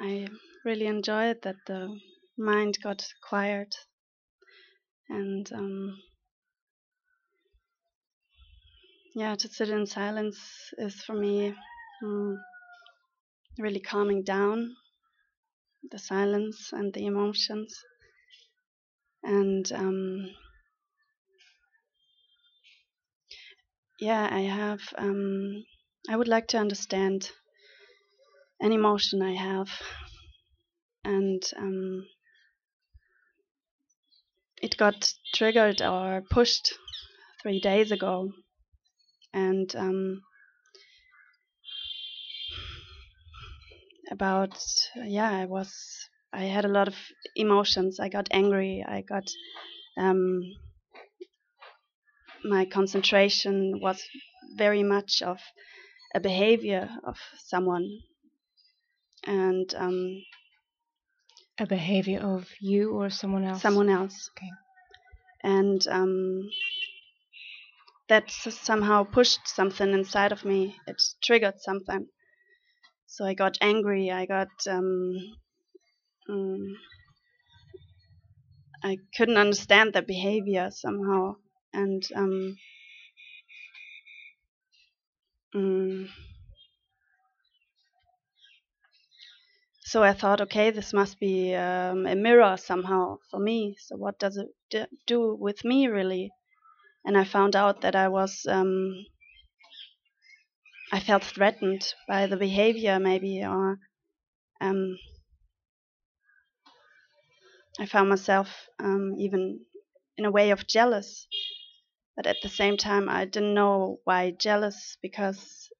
I really enjoyed that the mind got quiet, and to sit in silence is for me really calming down the silence and the emotions. And I would like to understand an emotion I have, and it got triggered or pushed 3 days ago, and I had a lot of emotions. I got angry. I got my concentration was very much of a behavior of someone, and A behavior of you or someone else? Someone else. Okay. And that somehow pushed something inside of me. It triggered something. So I got angry. I couldn't understand the behavior somehow, and so I thought, okay, this must be a mirror somehow for me. So what does it do with me really? And I found out that I felt threatened by the behavior, maybe, or I found myself even in a way of jealous. But at the same time, I didn't know why jealous, because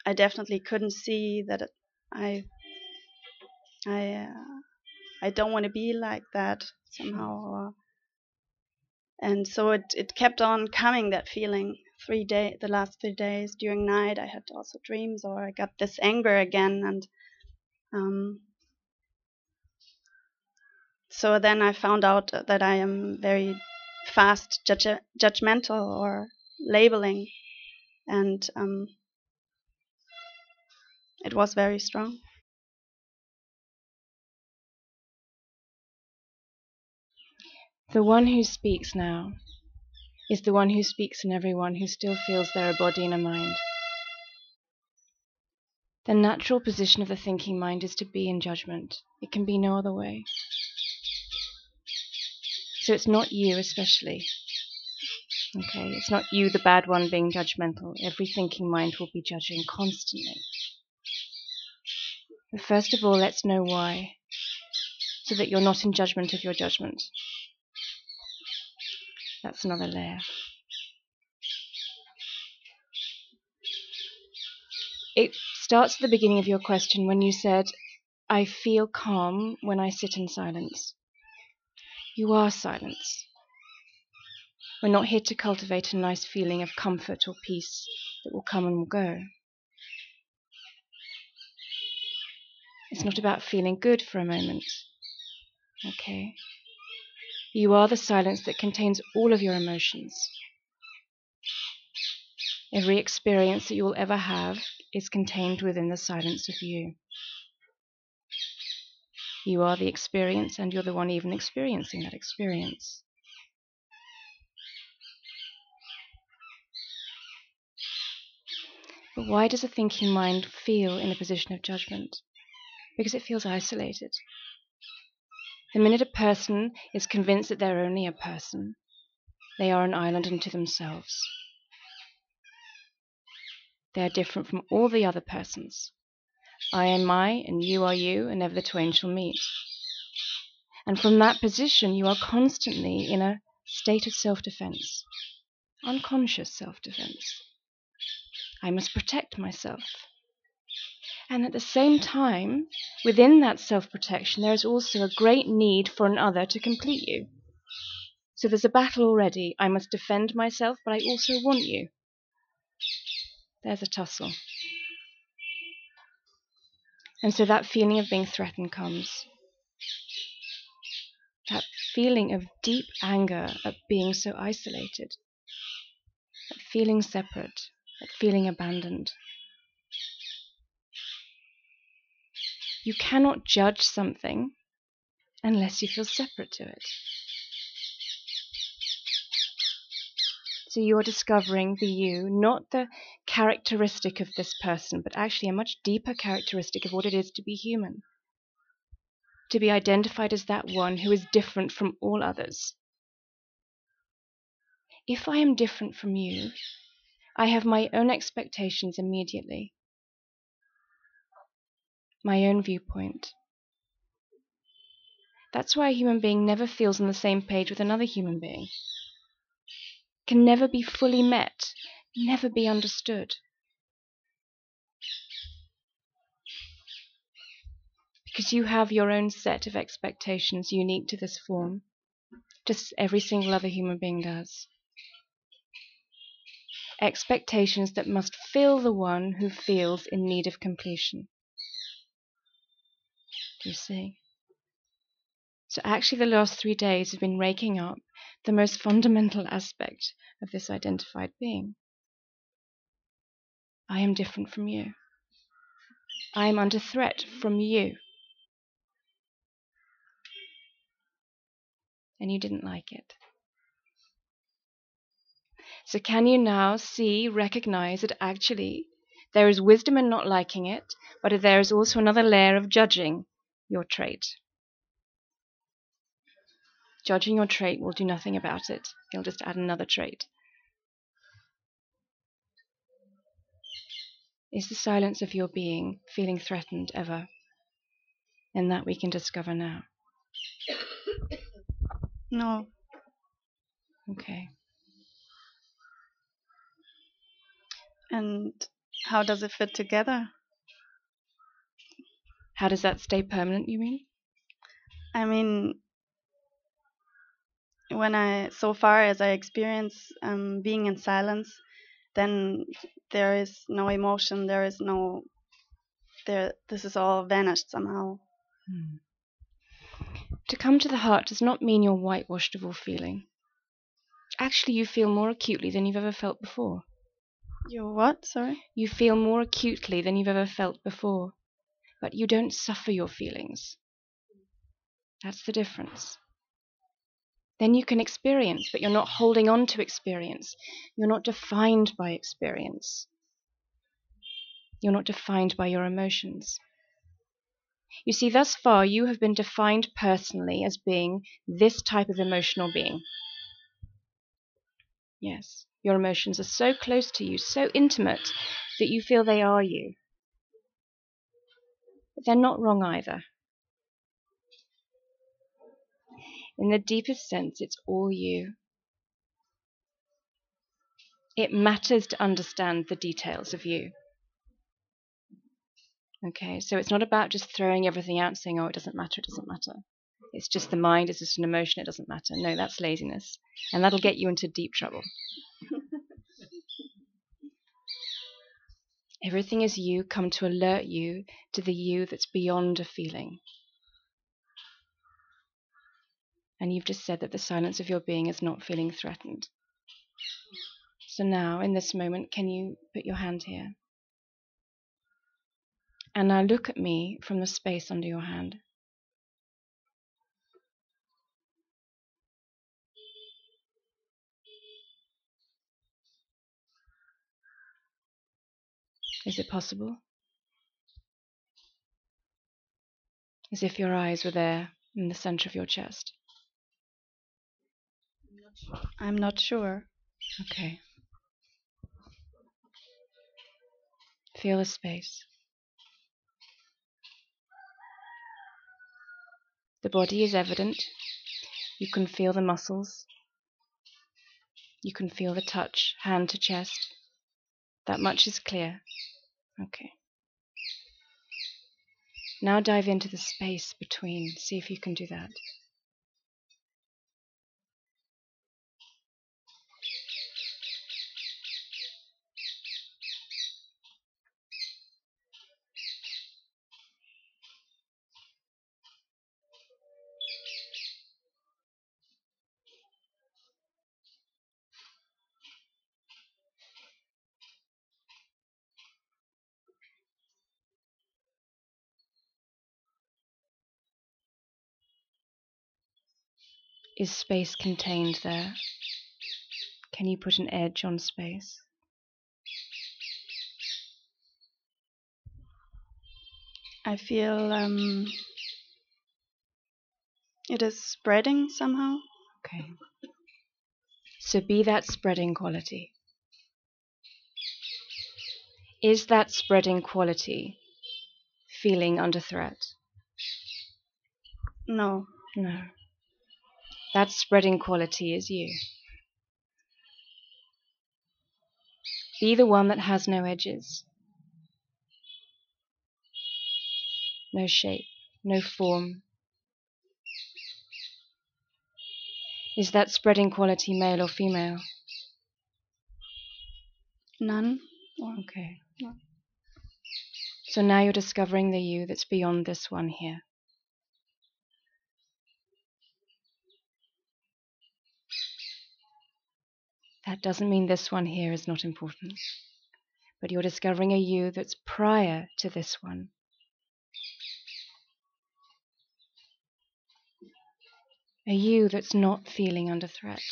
I definitely couldn't see that I don't want to be like that somehow. And so it kept on coming, that feeling. The last 3 days during night, I had also dreams, or I got this anger again, and so then I found out that I am very fast judgmental or labeling, and it was very strong. The one who speaks now is the one who speaks in everyone who still feels they're a body and a mind. The natural position of the thinking mind is to be in judgment. It can be no other way. So it's not you especially. Okay, it's not you, the bad one, being judgmental. Every thinking mind will be judging constantly. But first of all, let's know why, so that you're not in judgment of your judgment. That's another layer. It starts at the beginning of your question when you said, I feel calm when I sit in silence. You are silence. We're not here to cultivate a nice feeling of comfort or peace that will come and will go. It's not about feeling good for a moment. Okay? You are the silence that contains all of your emotions. Every experience that you will ever have is contained within the silence of you. You are the experience, and you're the one even experiencing that experience. But why does a thinking mind feel in a position of judgment? Because it feels isolated. The minute a person is convinced that they're only a person, they are an island unto themselves. They are different from all the other persons. I am I, and you are you, and never the twain shall meet. And from that position, you are constantly in a state of self-defense, unconscious self-defense. I must protect myself. And at the same time, within that self-protection, there is also a great need for another to complete you. So there's a battle already. I must defend myself, but I also want you. There's a tussle. And so that feeling of being threatened comes. That feeling of deep anger at being so isolated. That feeling separate. That feeling abandoned. You cannot judge something unless you feel separate to it. So you are discovering the you, not the characteristic of this person, but actually a much deeper characteristic of what it is to be human. To be identified as that one who is different from all others. If I am different from you, I have my own expectations immediately, my own viewpoint. That's why a human being never feels on the same page with another human being. Can never be fully met, never be understood. Because you have your own set of expectations unique to this form, just as every single other human being does. Expectations that must fill the one who feels in need of completion. Do you see? So actually the last 3 days have been raking up the most fundamental aspect of this identified being. I am different from you. I am under threat from you. And you didn't like it. So can you now see, recognize that actually there is wisdom in not liking it, but there is also another layer of judging your trait. Judging your trait will do nothing about it. It'll just add another trait. Is the silence of your being feeling threatened ever? And that we can discover now. No. Okay. And how does it fit together? How does that stay permanent, you mean? I mean, so far as I experience being in silence, then there is no emotion, this is all vanished somehow. To come to the heart does not mean you're whitewashed of all feeling. Actually, you feel more acutely than you've ever felt before. You what? Sorry? You feel more acutely than you've ever felt before, but you don't suffer your feelings. That's the difference. Then you can experience, but you're not holding on to experience. You're not defined by experience. You're not defined by your emotions. You see, thus far you have been defined personally as being this type of emotional being. Yes, your emotions are so close to you, so intimate, that you feel they are you. But they're not wrong either. In the deepest sense, it's all you. It matters to understand the details of you. Okay, so it's not about just throwing everything out and saying, oh, it doesn't matter, it doesn't matter. It's just the mind, it's just an emotion, it doesn't matter. No, that's laziness. And that'll get you into deep trouble. Everything is you come to alert you to the you that's beyond a feeling. And you've just said that the silence of your being is not feeling threatened. So now, in this moment, can you put your hand here? And now look at me from the space under your hand. Is it possible? As if your eyes were there in the center of your chest. I'm not sure. Okay. Feel the space. The body is evident. You can feel the muscles. You can feel the touch, hand to chest. That much is clear. Okay. Now dive into the space between. See if you can do that. Is space contained there? Can you put an edge on space? I feel it is spreading somehow. Okay. So be that spreading quality. Is that spreading quality feeling under threat? No. No. That spreading quality is you. Be the one that has no edges, no shape, no form. Is that spreading quality male or female? None. Okay. No. So now you're discovering the you that's beyond this one here. That doesn't mean this one here is not important, but you're discovering a you that's prior to this one. A you that's not feeling under threat.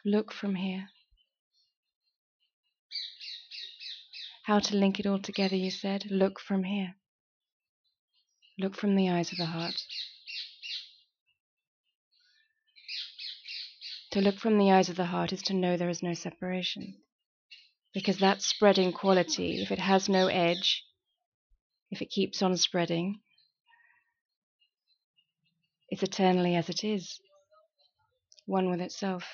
Look from here. How to link it all together, you said? Look from here. Look from the eyes of the heart. To look from the eyes of the heart is to know there is no separation. Because that spreading quality, if it has no edge, if it keeps on spreading, it's eternally as it is, one with itself.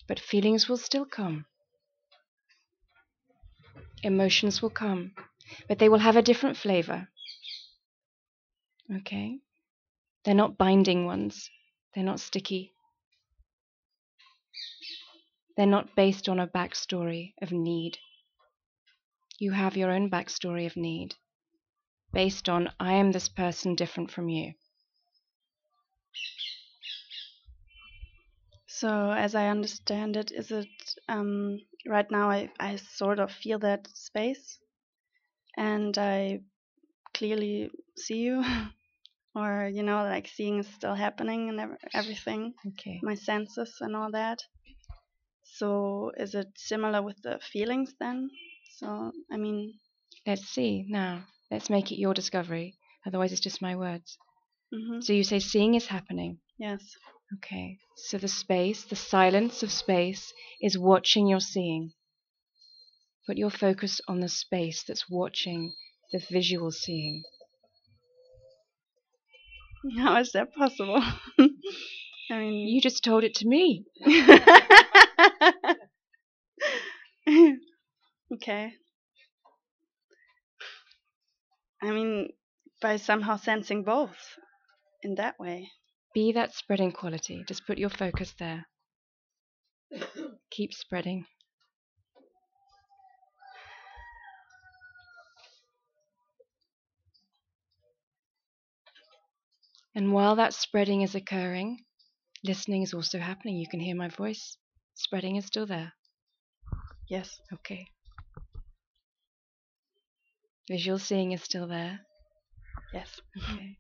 But feelings will still come. Emotions will come, but they will have a different flavor. Okay? They're not binding ones. They're not sticky. They're not based on a backstory of need. You have your own backstory of need, based on I am this person different from you. So as I understand it, is it right now I sort of feel that space and I clearly see you or like seeing is still happening and everything, Okay. my senses and all that. So is it similar with the feelings then? So I mean, Let's see now. Let's make it your discovery. Otherwise, it's just my words. So you say seeing is happening. yes. Okay. So the space, the silence of space, is watching your seeing. Put your focus on the space that's watching the visual seeing. How is that possible? I mean, You just told it to me. Okay. I mean, by somehow sensing both in that way. Be that spreading quality. Just put your focus there. Keep spreading. And while that spreading is occurring, listening is also happening. You can hear my voice. Spreading is still there. Yes. Okay. Visual seeing is still there. Yes. Okay.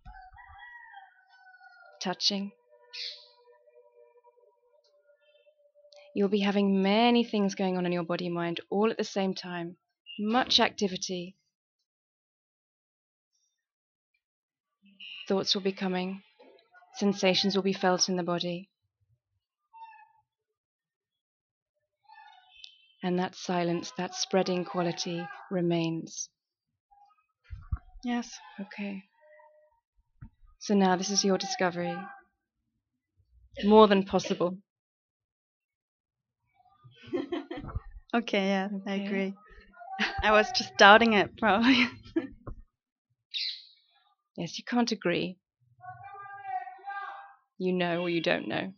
Touching. You'll be having many things going on in your body mind all at the same time. Much activity. Thoughts will be coming. Sensations will be felt in the body. And that silence, that spreading quality remains. Yes. Okay. So now this is your discovery. More than possible. Okay, yeah, I Okay. agree. I was just doubting it, probably. Yes, you can't agree. You know or you don't know.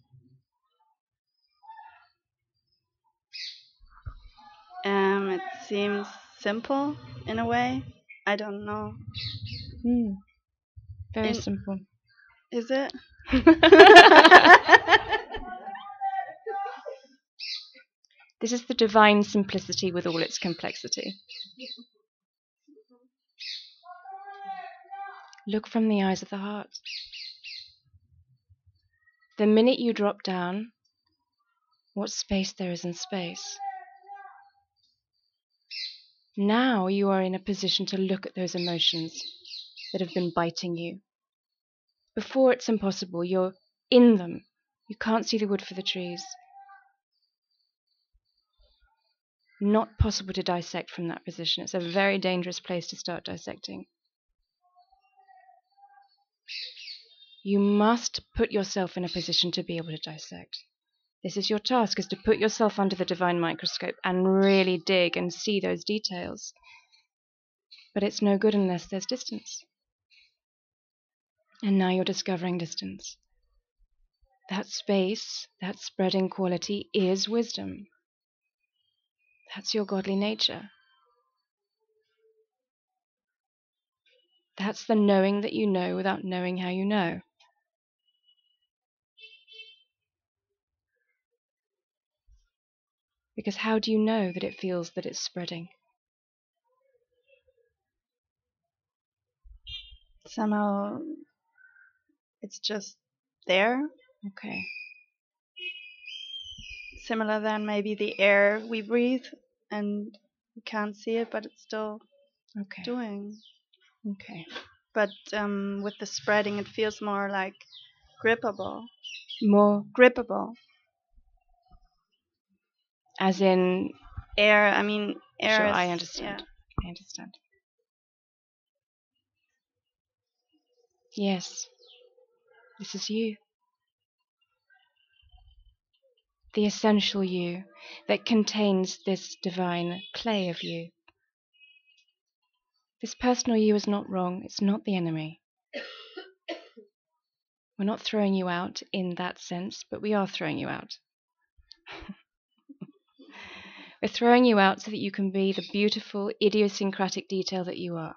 It seems simple in a way. I don't know. Very simple. Is it? This is the divine simplicity with all its complexity. Look from the eyes of the heart. The minute you drop down, what space there is in space. Now you are in a position to look at those emotions that have been biting you. Before, it's impossible. You're in them. You can't see the wood for the trees. Not possible to dissect from that position. It's a very dangerous place to start dissecting. You must put yourself in a position to be able to dissect. This is your task, is to put yourself under the divine microscope and really dig and see those details. But it's no good unless there's distance. And now you're discovering distance. That space, that spreading quality is wisdom. That's your godly nature. That's the knowing that you know without knowing how you know. Because how do you know that it feels that it's spreading? Somehow it's just there. Okay. Similar than maybe the air we breathe and we can't see it, but it's still doing. Okay. But with the spreading, it feels more like grippable. More grippable. As in air. I mean, air. Sure, is, I understand. Yeah. I understand. Yes. This is you. The essential you that contains this divine play of you. This personal you is not wrong. It's not the enemy. We're not throwing you out in that sense, but we are throwing you out. We're throwing you out so that you can be the beautiful, idiosyncratic detail that you are.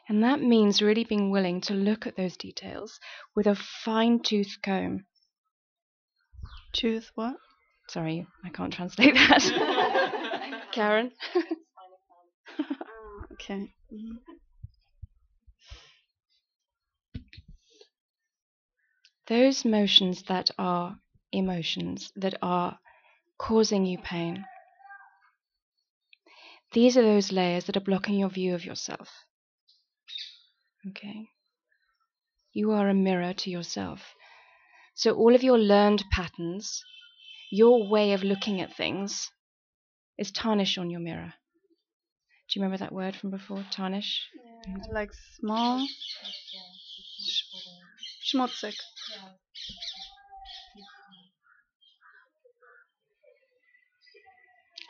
And that means really being willing to look at those details with a fine-tooth comb. Tooth what? Sorry, I can't translate that. Karen? Okay. Mm-hmm. Those motions that are emotions, that are causing you pain, these are those layers that are blocking your view of yourself. Okay? You are a mirror to yourself. So all of your learned patterns, your way of looking at things, is tarnish on your mirror. Do you remember that word from before? Tarnish? Yeah, like small. Schmutzig.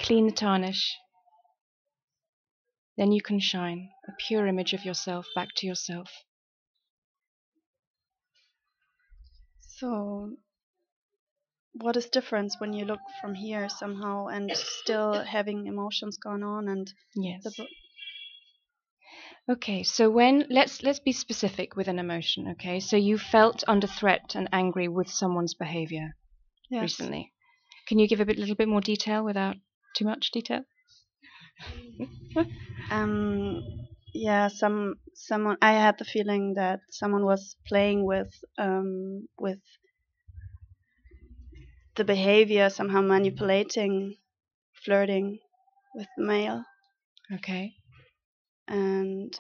Clean the tarnish. Then you can shine a pure image of yourself back to yourself. So, what is difference when you look from here somehow and still having emotions going on and yes. Okay, so let's be specific with an emotion, okay? So you felt under threat and angry with someone's behavior recently. Can you give a little bit more detail without too much detail? Yeah, someone. I had the feeling that someone was playing with the behavior, somehow manipulating, flirting with the male. Okay. And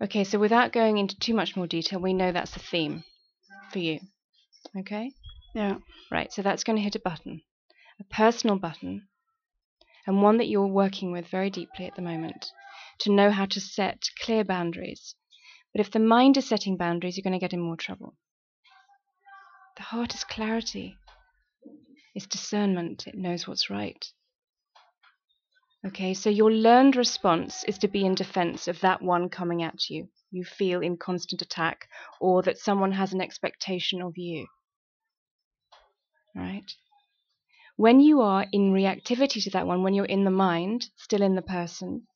okay, so without going into too much more detail, we know that's a theme for you. Okay? Yeah. Right, so that's going to hit a button, a personal button, and one that you're working with very deeply at the moment, to know how to set clear boundaries. But if the mind is setting boundaries, you're going to get in more trouble. The heart is clarity. It's discernment. It knows what's right. Okay, so your learned response is to be in defense of that one coming at you. You feel in constant attack, or that someone has an expectation of you. Right? When you are in reactivity to that one, when you're in the mind, still in the person,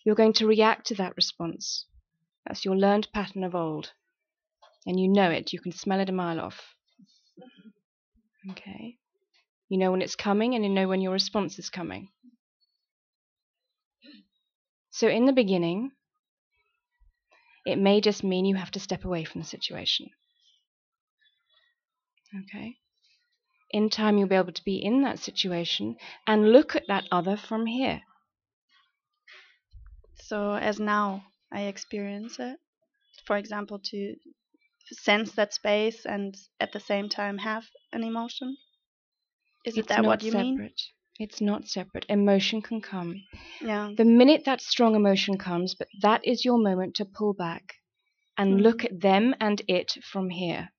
you're going to react to that response. That's your learned pattern of old. And you know it. You can smell it a mile off. Okay. You know when it's coming, and you know when your response is coming. So in the beginning, it may just mean you have to step away from the situation. Okay. In time, you'll be able to be in that situation and look at that other from here. So as now I experience it, for example, to sense that space and at the same time have an emotion. Is it It's that not what you mean? separate. It's not separate. Emotion can come. Yeah. The minute that strong emotion comes, but that is your moment to pull back and look at them and it from here.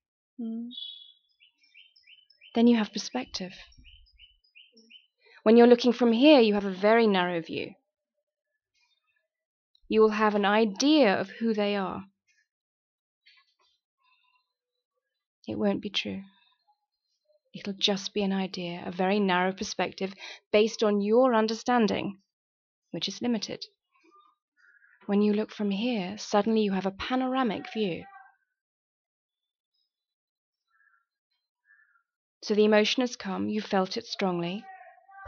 Then you have perspective. When you're looking from here, you have a very narrow view. You will have an idea of who they are. It won't be true. It'll just be an idea, a very narrow perspective based on your understanding, which is limited. When you look from here, suddenly you have a panoramic view. So the emotion has come, you felt it strongly,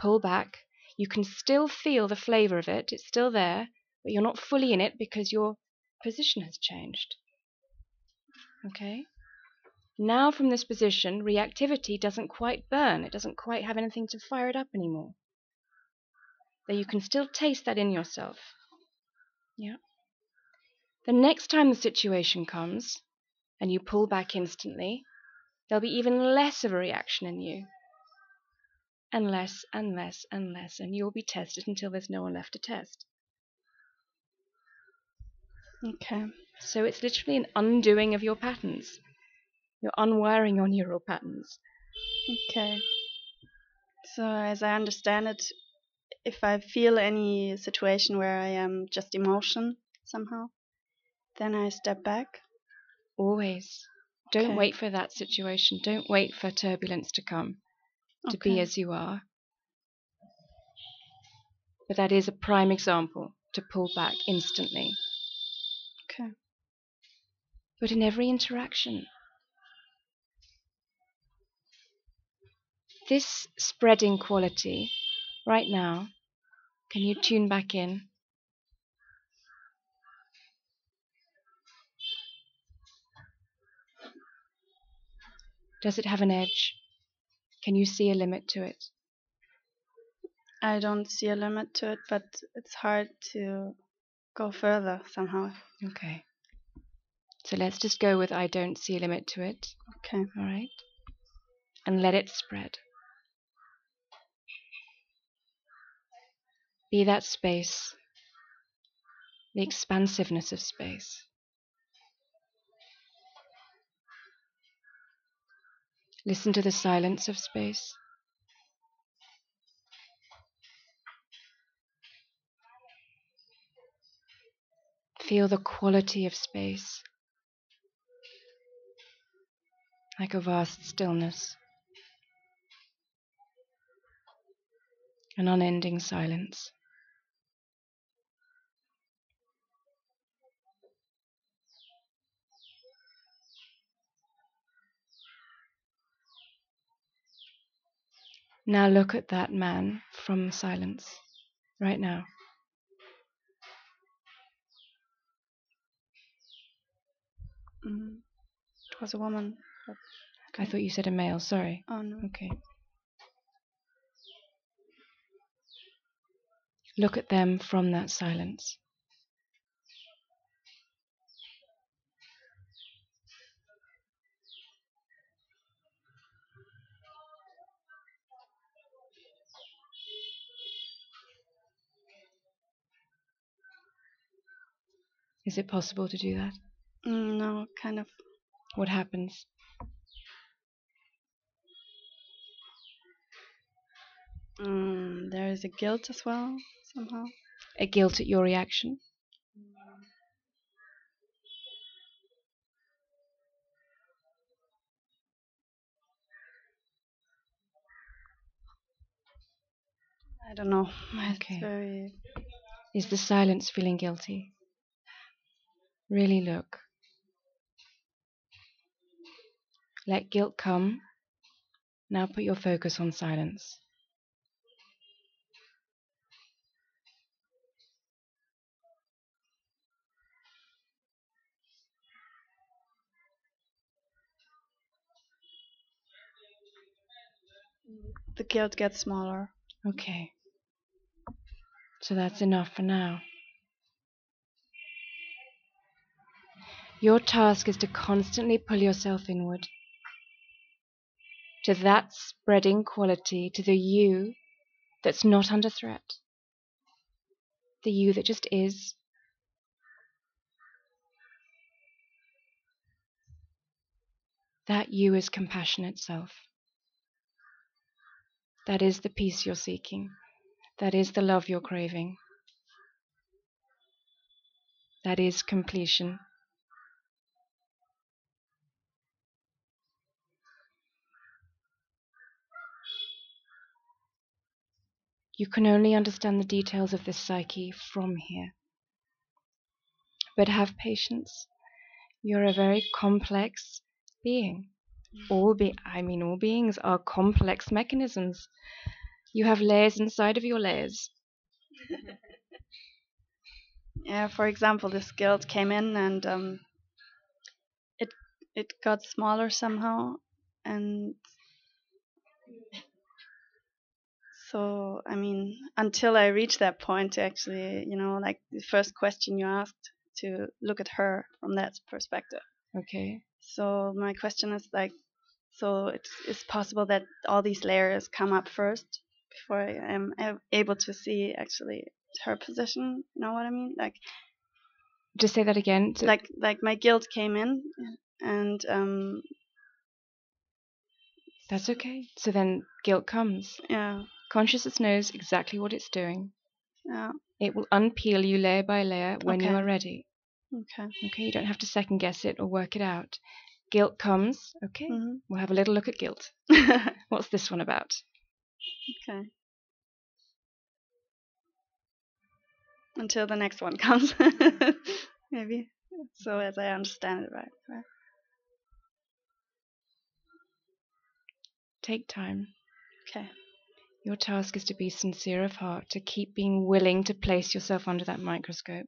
pull back. You can still feel the flavor of it, it's still there, but you're not fully in it because your position has changed. Okay? Now from this position, reactivity doesn't quite burn, it doesn't quite have anything to fire it up anymore. Though you can still taste that in yourself. Yeah. The next time the situation comes, and you pull back instantly, there'll be even less of a reaction in you. And less and less and less, and you'll be tested until there's no one left to test. Okay. So it's literally an undoing of your patterns. You're unwiring your neural patterns. Okay. So as I understand it, if I feel any situation where I am just emotion somehow, then I step back. Always. Don't Okay. wait for that situation. Don't wait for turbulence to come, to be as you are. But that is a prime example to pull back instantly. Okay. But in every interaction, this spreading quality, right now, can you tune back in? Does it have an edge? Can you see a limit to it? I don't see a limit to it, but it's hard to go further somehow. Okay. So let's just go with I don't see a limit to it. Okay. All right. And let it spread. Be that space, the expansiveness of space. Listen to the silence of space. Feel the quality of space, like a vast stillness, an unending silence. Now look at that man from the silence, right now. It was a woman. Okay. I thought you said a male, sorry. Oh no. Okay. Look at them from that silence. Is it possible to do that? No, kind of. What happens? There is a guilt as well, somehow. A guilt at your reaction? I don't know. Okay. It's very... Is the silence feeling guilty? Really look. Let guilt come. Now put your focus on silence. The guilt gets smaller. Okay. So that's enough for now. Your task is to constantly pull yourself inward to that spreading quality, to the you that's not under threat, the you that just is. That you is compassion itself. That is the peace you're seeking. That is the love you're craving. That is completion. You can only understand the details of this psyche from here. But have patience. You're a very complex being. All beings are complex mechanisms. You have layers inside of your layers. Yeah, for example, this guilt came in and it got smaller somehow, and so until I reached that point to actually, like the first question you asked, to look at her from that perspective. Okay. So my question is like, so it's possible that all these layers come up first before I am able to see actually her position. You know what I mean? Like, just say that again. So, like my guilt came in, and that's okay. So then guilt comes. yeah, Consciousness knows exactly what it's doing. yeah. It will unpeel you layer by layer when you Okay. are ready. Okay. Okay, you don't have to second guess it or work it out. Guilt comes. Okay, We'll have a little look at guilt. What's this one about? Okay. Until the next one comes. Maybe. So as I understand it right. Take time. Okay. Your task is to be sincere of heart, to keep being willing to place yourself under that microscope,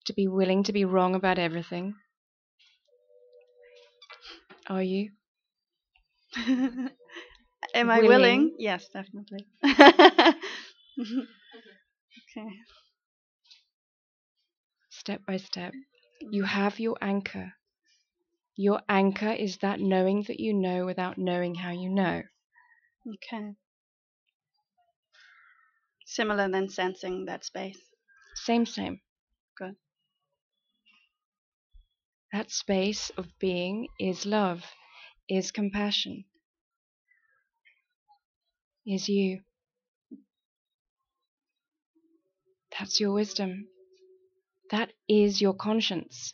to be willing to be wrong about everything. Are you? Am I willing? Yes, definitely. Okay. Step by step. You have your anchor. Your anchor is that knowing that you know without knowing how you know. Okay. Similar than sensing that space. Same. Good. That space of being is love, is compassion, is you. That's your wisdom. That is your conscience.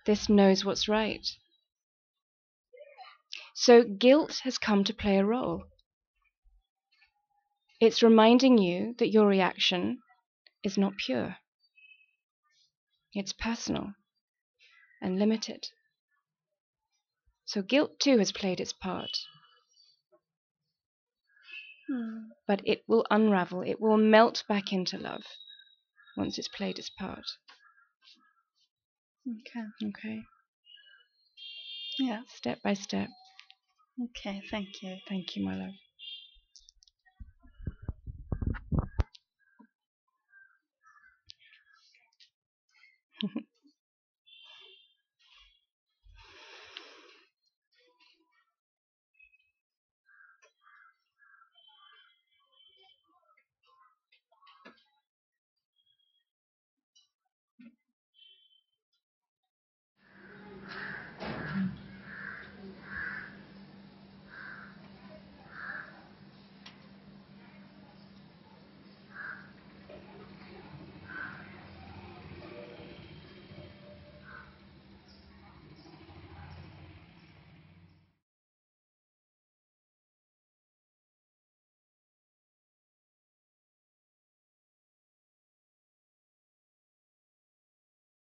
This knows what's right. So guilt has come to play a role. It's reminding you that your reaction is not pure. It's personal and limited. So guilt too has played its part. But it will unravel, it will melt back into love once it's played its part. Okay. Yeah. Step by step. Okay, thank you. Thank you, my love.